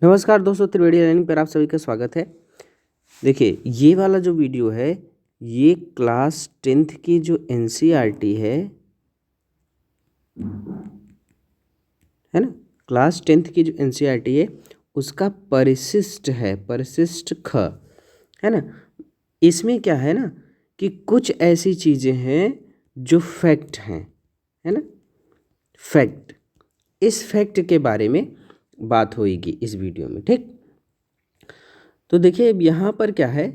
नमस्कार दोस्तों, त्रिवेणी लर्निंग पर आप सभी का स्वागत है। देखिए, ये वाला जो वीडियो है ये क्लास 10th की जो एनसीईआरटी है ना। क्लास 10th की जो एनसीईआरटी है उसका परिशिष्ट ख है ना। इसमें क्या है ना कि कुछ ऐसी चीज़ें हैं जो फैक्ट हैं, है ना। फैक्ट, इस फैक्ट के बारे में बात होगी इस वीडियो में, ठीक। तो देखिए, अब यहाँ पर क्या है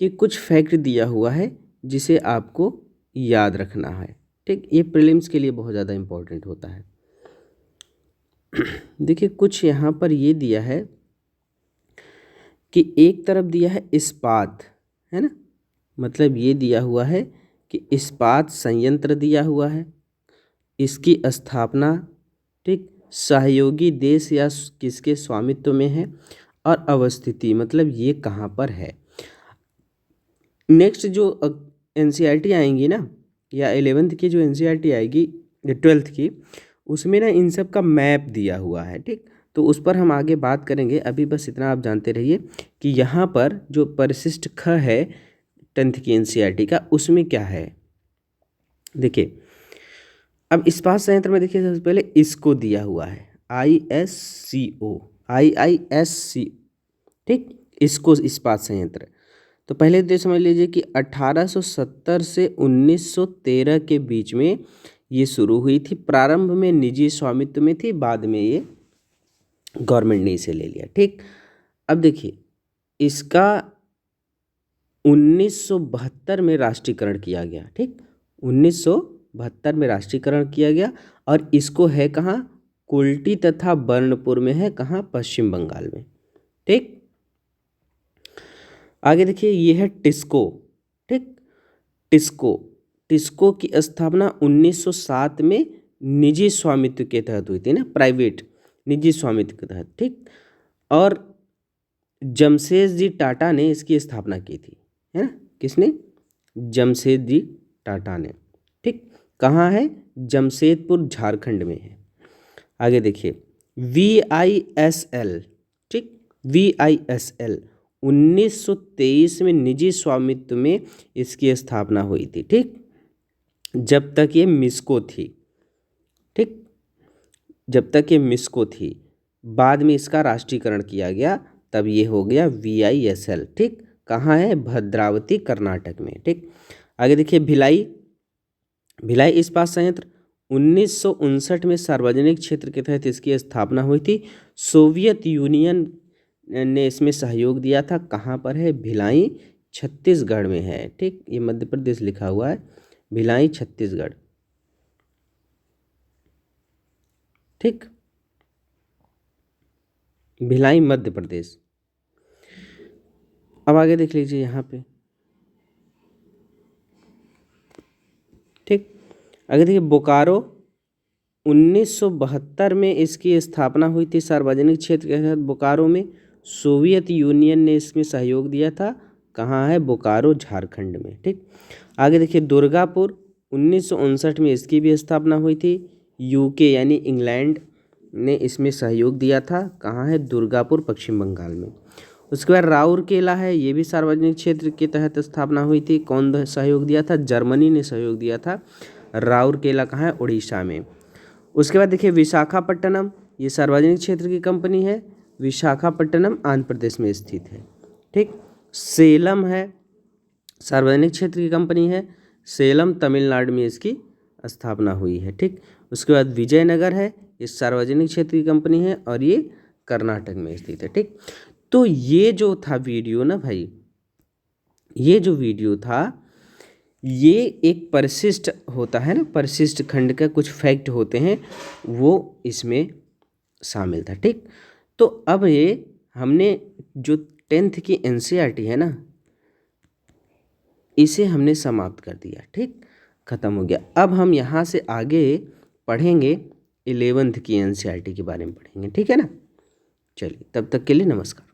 कि कुछ फैक्ट दिया हुआ है जिसे आपको याद रखना है, ठीक। ये प्रीलिम्स के लिए बहुत ज़्यादा इम्पोर्टेंट होता है। देखिए, कुछ यहाँ पर ये दिया है कि एक तरफ दिया है इस्पात, है ना। मतलब ये दिया हुआ है कि इस्पात संयंत्र दिया हुआ है, इसकी स्थापना, ठीक, सहयोगी देश या किसके स्वामित्व में है, और अवस्थिति मतलब ये कहाँ पर है। नेक्स्ट जो एनसीईआरटी आएंगी ना, या 11th की जो एनसीईआरटी आएगी, 12th की, उसमें ना इन सब का मैप दिया हुआ है, ठीक। तो उस पर हम आगे बात करेंगे। अभी बस इतना आप जानते रहिए कि यहाँ पर जो परिशिष्ट ख है 10th की एनसीईआरटी का, उसमें क्या है। देखिए, अब इस्पात संयंत्र में देखिए, सबसे पहले इसको दिया हुआ है ISCO, ठीक। इसको इस्पात संयंत्र, तो पहले तो समझ लीजिए कि 1870 से 1913 के बीच में ये शुरू हुई थी। प्रारंभ में निजी स्वामित्व में थी, बाद में ये गवर्नमेंट ने इसे ले लिया, ठीक। अब देखिए, इसका 1972 में राष्ट्रीयकरण किया गया, ठीक। 1972 में राष्ट्रीयकरण किया गया, और इसको है कहाँ, कुल्टी तथा बर्नपुर में है, कहाँ, पश्चिम बंगाल में, ठीक। आगे देखिए, ये है टिस्को, ठीक। टिस्को की स्थापना 1907 में निजी स्वामित्व के तहत हुई थी ना, प्राइवेट निजी स्वामित्व के तहत, ठीक। और जमशेदजी टाटा ने इसकी स्थापना की थी, है ना। किसने? जमशेदजी टाटा ने, ठीक। कहाँ है? जमशेदपुर, झारखंड में है। आगे देखिए, VISL, ठीक। VISL 1923 में निजी स्वामित्व में इसकी स्थापना हुई थी, ठीक। जब तक ये मिस्को थी, ठीक। जब तक ये मिस्को थी, बाद में इसका राष्ट्रीयकरण किया गया, तब ये हो गया VISL, ठीक। कहाँ है? भद्रावती, कर्नाटक में, ठीक। आगे देखिए, भिलाई इस्पात संयंत्र 1959 में सार्वजनिक क्षेत्र के तहत इसकी स्थापना हुई थी। सोवियत यूनियन ने इसमें सहयोग दिया था। कहाँ पर है? भिलाई, छत्तीसगढ़ में है, ठीक। ये मध्य प्रदेश लिखा हुआ है, भिलाई छत्तीसगढ़, ठीक। भिलाई मध्य प्रदेश। अब आगे देख लीजिए यहाँ पे, ठीक। आगे देखिए, बोकारो 1972 में इसकी स्थापना हुई थी सार्वजनिक क्षेत्र के तहत बोकारो में। सोवियत यूनियन ने इसमें सहयोग दिया था। कहाँ है? बोकारो, झारखंड में, ठीक। आगे देखिए, दुर्गापुर 1959 में इसकी भी स्थापना हुई थी। UK यानी इंग्लैंड ने इसमें सहयोग दिया था। कहाँ है? दुर्गापुर, पश्चिम बंगाल में। उसके बाद राउरकेला है, ये भी सार्वजनिक क्षेत्र के तहत स्थापना हुई थी। कौन सहयोग दिया था? जर्मनी ने सहयोग दिया था। राउरकेला कहाँ है? उड़ीसा में। उसके बाद देखिए, विशाखापट्टनम, ये सार्वजनिक क्षेत्र की कंपनी है। विशाखापट्टनम आंध्र प्रदेश में स्थित है, ठीक। सेलम है, सार्वजनिक क्षेत्र की कंपनी है। सेलम तमिलनाडु में इसकी स्थापना हुई है, ठीक। उसके बाद विजयनगर है, ये सार्वजनिक क्षेत्र की कंपनी है, और ये कर्नाटक में स्थित है, ठीक। तो ये जो था वीडियो ना भाई, ये जो वीडियो था, ये एक परिशिष्ट होता है ना, परिशिष्ट खंड का कुछ फैक्ट होते हैं, वो इसमें शामिल था, ठीक। तो अब ये हमने जो 10th की एनसीईआरटी है ना, इसे हमने समाप्त कर दिया, ठीक, ख़त्म हो गया। अब हम यहाँ से आगे पढ़ेंगे 11th की एनसीईआरटी के बारे में पढ़ेंगे, ठीक है ना। चलिए, तब तक के लिए नमस्कार।